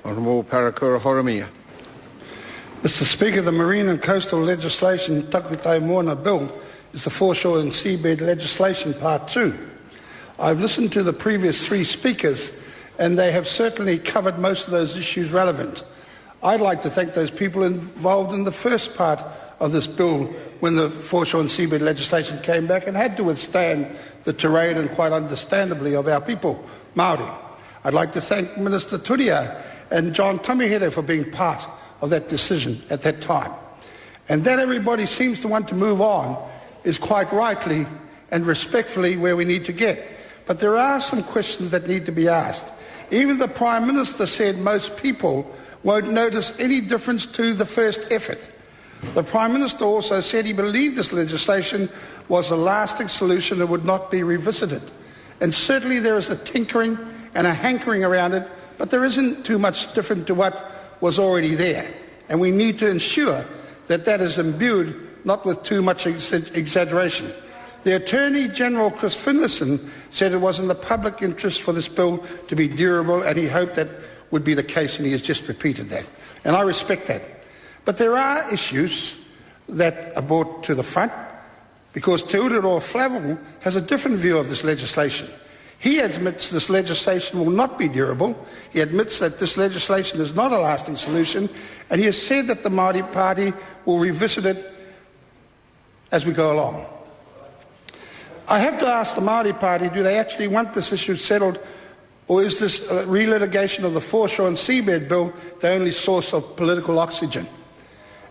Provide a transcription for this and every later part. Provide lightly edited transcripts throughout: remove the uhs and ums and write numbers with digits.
Honourable Parakura Horomia. Mr. Speaker, the Marine and Coastal Legislation Takutai Moana Bill is the Foreshore and Seabed Legislation Part 2. I've listened to the previous three speakers and they have certainly covered most of those issues relevant. I'd like to thank those people involved in the first part of this bill when the foreshore and seabed legislation came back and had to withstand the terrain and quite understandably of our people, Māori. I'd like to thank Minister Turia and John Tamihere for being part of that decision at that time. And that everybody seems to want to move on is quite rightly and respectfully where we need to get. But there are some questions that need to be asked. Even the Prime Minister said most people won't notice any difference to the first effort. The Prime Minister also said he believed this legislation was a lasting solution and would not be revisited. And certainly there is a tinkering and a hankering around it, but there isn't too much different to what was already there. And we need to ensure that that is imbued, not with too much exaggeration. The Attorney General, Chris Finlayson, said it was in the public interest for this bill to be durable, and he hoped that would be the case, and he has just repeated that. And I respect that. But there are issues that are brought to the front, because Te Urero Flavel has a different view of this legislation. He admits this legislation will not be durable. He admits that this legislation is not a lasting solution, and he has said that the Māori Party will revisit it as we go along. I have to ask the Māori Party, do they actually want this issue settled, or is this relitigation of the foreshore and seabed bill the only source of political oxygen?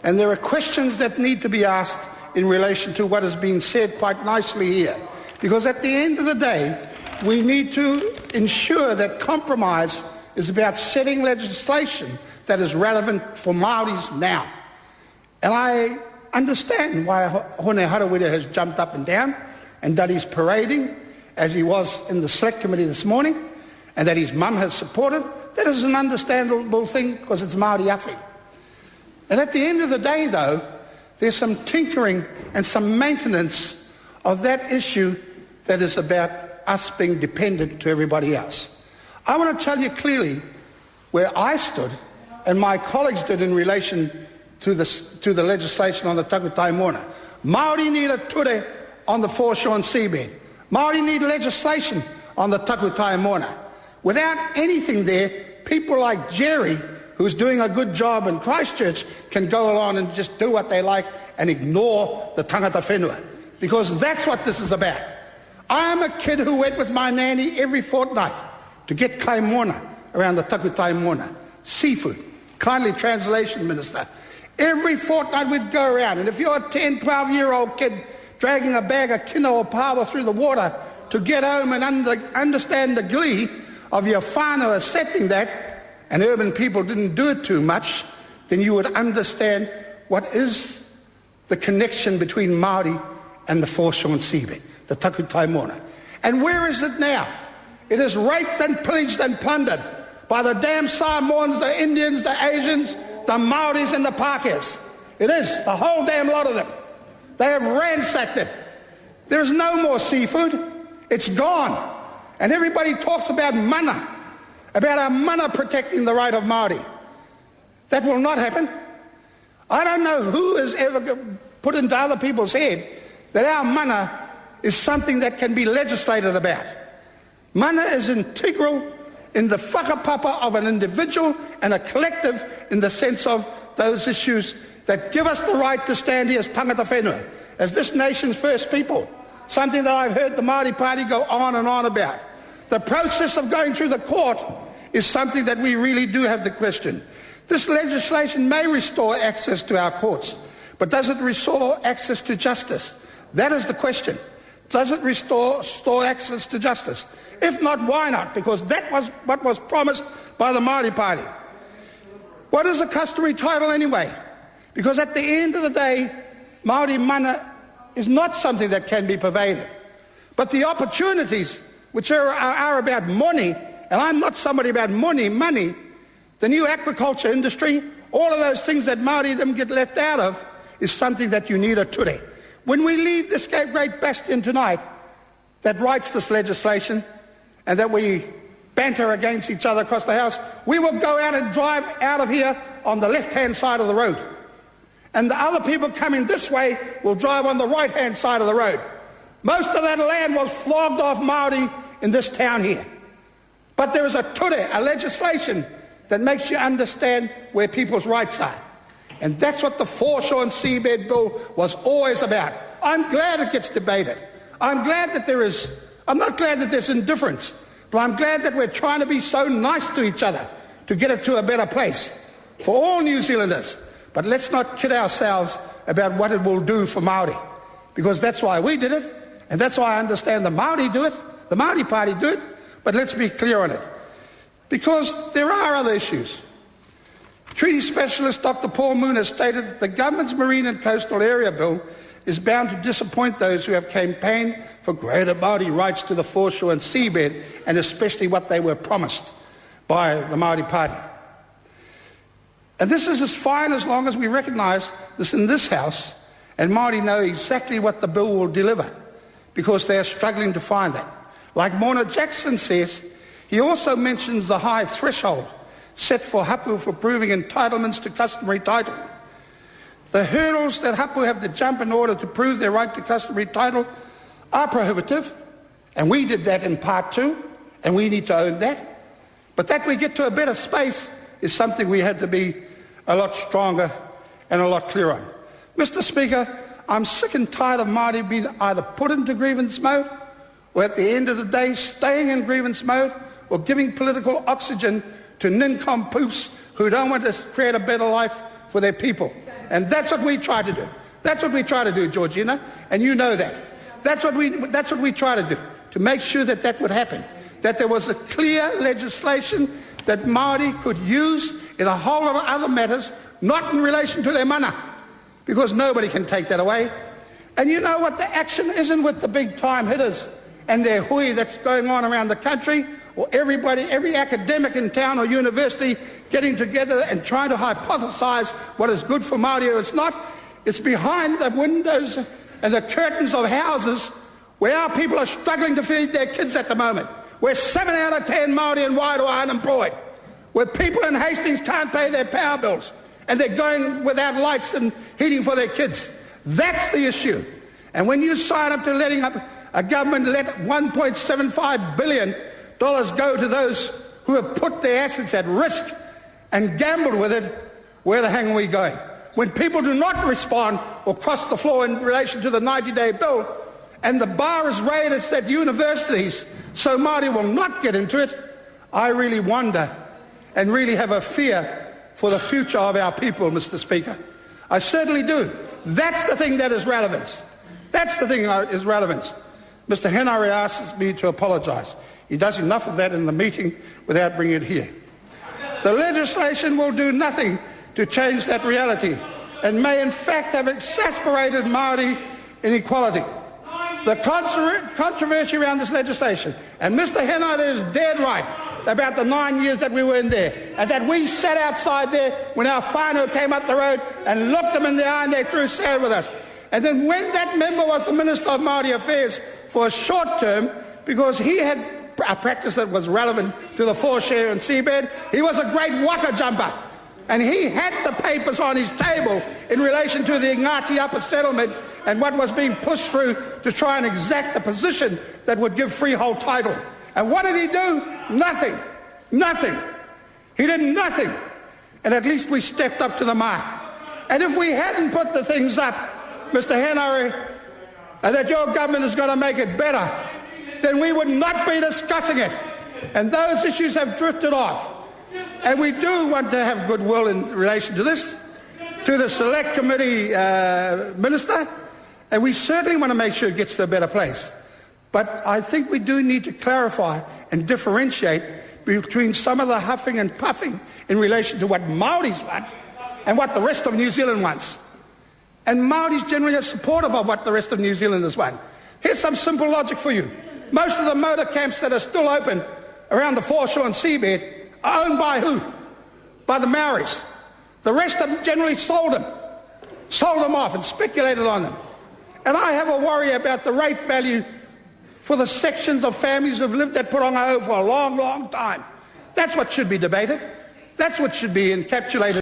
And there are questions that need to be asked in relation to what has been said quite nicely here. Because at the end of the day, we need to ensure that compromise is about setting legislation that is relevant for Māoris now. And I understand why Hone Harawira has jumped up and down and that he's parading, as he was in the Select Committee this morning, and that his mum has supported. That is an understandable thing because it's Māori Awhi. And at the end of the day, though, there's some tinkering and some maintenance of that issue that is about us being dependent to everybody else. I want to tell you clearly where I stood and my colleagues did in relation to the legislation on the Takutai Moana. Māori need a ture on the foreshore and seabed. Māori need legislation on the Takutai Moana. Without anything there, people like Jerry, who's doing a good job in Christchurch, can go along and just do what they like and ignore the tangata whenua. Because that's what this is about. I am a kid who went with my nanny every fortnight to get kai moana around the Takutai Moana. Seafood. Kindly translation, Minister. Every fortnight we'd go around, and if you're a 10, 12-year-old kid dragging a bag of kino or pawa through the water to get home and understand the glee of your whānau accepting that, and urban people didn't do it too much, then you would understand what is the connection between Māori and the foreshore and seabed, the Takutai Moana. And where is it now? It is raped and pillaged and plundered by the damn Samoans, the Indians, the Asians, the Maoris and the Pākehās. It is, the whole damn lot of them. They have ransacked it. There's no more seafood. It's gone. And everybody talks about mana, about our mana protecting the right of Māori. That will not happen. I don't know who has ever put into other people's head that our mana is something that can be legislated about. Mana is integral in the whakapapa of an individual and a collective in the sense of those issues that give us the right to stand here as tangata whenua, as this nation's first people, something that I've heard the Māori Party go on and on about. The process of going through the court is something that we really do have to question. This legislation may restore access to our courts, but does it restore access to justice? That is the question. Does it restore access to justice? If not, why not? Because that was what was promised by the Māori Party. What is a customary title anyway? Because at the end of the day, Māori mana is not something that can be pervaded. But the opportunities, which are about money, and I'm not somebody about money, the new aquaculture industry, all of those things that Māori them get left out of, is something that you need a ture. When we leave this great bastion tonight that writes this legislation and that we banter against each other across the house. We will go out and drive out of here on the left-hand side of the road. And the other people coming this way will drive on the right-hand side of the road. Most of that land was flogged off Māori in this town here. But there is a ture, a legislation that makes you understand where people's rights are. And that's what the Foreshore and Seabed Bill was always about. I'm glad it gets debated. I'm not glad that there's indifference, but I'm glad that we're trying to be so nice to each other to get it to a better place for all New Zealanders. But let's not kid ourselves about what it will do for Māori, because that's why we did it, and that's why I understand the Māori do it, the Māori Party do it, but let's be clear on it. Because there are other issues. Treaty Specialist Dr. Paul Moon has stated that the government's Marine and Coastal Area Bill is bound to disappoint those who have campaigned for greater Māori rights to the foreshore and seabed, and especially what they were promised by the Māori Party. And this is as fine as long as we recognise this in this House, and Māori know exactly what the bill will deliver, because they are struggling to find that. Like Moana Jackson says, he also mentions the high threshold set for hapu for proving entitlements to customary title. The hurdles that hapu have to jump in order to prove their right to customary title are prohibitive, and we did that in Part 2, and we need to own that. But that we get to a better space is something we had to be a lot stronger and a lot clearer on. Mr. Speaker, I'm sick and tired of Māori being either put into grievance mode, or at the end of the day staying in grievance mode, or giving political oxygen to nincompoops who don't want to create a better life for their people. And that's what we try to do. That's what we try to do, Georgina, and you know that. That's what we try to do, to make sure that that would happen, that there was a clear legislation that Māori could use in a whole lot of other matters, not in relation to their mana, because nobody can take that away. And you know what? The action isn't with the big time hitters and their hui that's going on around the country, or every academic in town or university getting together and trying to hypothesize what is good for Māori or it's not. It's behind the windows and the curtains of houses where our people are struggling to feed their kids at the moment, where 7 out of 10 Māori in Wairoa are unemployed, where people in Hastings can't pay their power bills and they're going without lights and heating for their kids. That's the issue. And when you sign up to letting up a government let $1.75 billion go to those who have put their assets at risk and gambled with it, where the hell are we going? When people do not respond or cross the floor in relation to the 90-day bill, and the bar is raised at universities so Māori will not get into it, I really wonder and really have a fear for the future of our people, Mr. Speaker. I certainly do. That's the thing that is relevance. That's the thing that is relevance. Mr. Henare asks me to apologise. He does enough of that in the meeting without bringing it here. The legislation will do nothing to change that reality and may in fact have exasperated Māori inequality. The controversy around this legislation, and Mr. Henare is dead right about the 9 years that we were in there, and that we sat outside there when our whānau came up the road and looked them in the eye and they threw sand with us. And then when that member was the Minister of Māori Affairs for a short term, because he had a practice that was relevant to the foreshore and seabed, he was a great waka jumper. And he had the papers on his table in relation to the Ngāti Upper Settlement and what was being pushed through to try and exact the position that would give freehold title. And what did he do? Nothing. Nothing. He did nothing. And at least we stepped up to the mark. And if we hadn't put the things up, Mr. Henare, that your government is going to make it better, then we would not be discussing it. And those issues have drifted off. And we do want to have goodwill in relation to this, to the Select Committee Minister, and we certainly want to make sure it gets to a better place. But I think we do need to clarify and differentiate between some of the huffing and puffing in relation to what Māoris want and what the rest of New Zealand wants. And Māoris generally are supportive of what the rest of New Zealanders want. Here's some simple logic for you. Most of the motor camps that are still open around the foreshore and seabed are owned by who? By the Maoris. The rest of them generally sold them off and speculated on them. And I have a worry about the rate value for the sections of families who have lived at Porongahau for a long, long time. That's what should be debated. That's what should be encapsulated.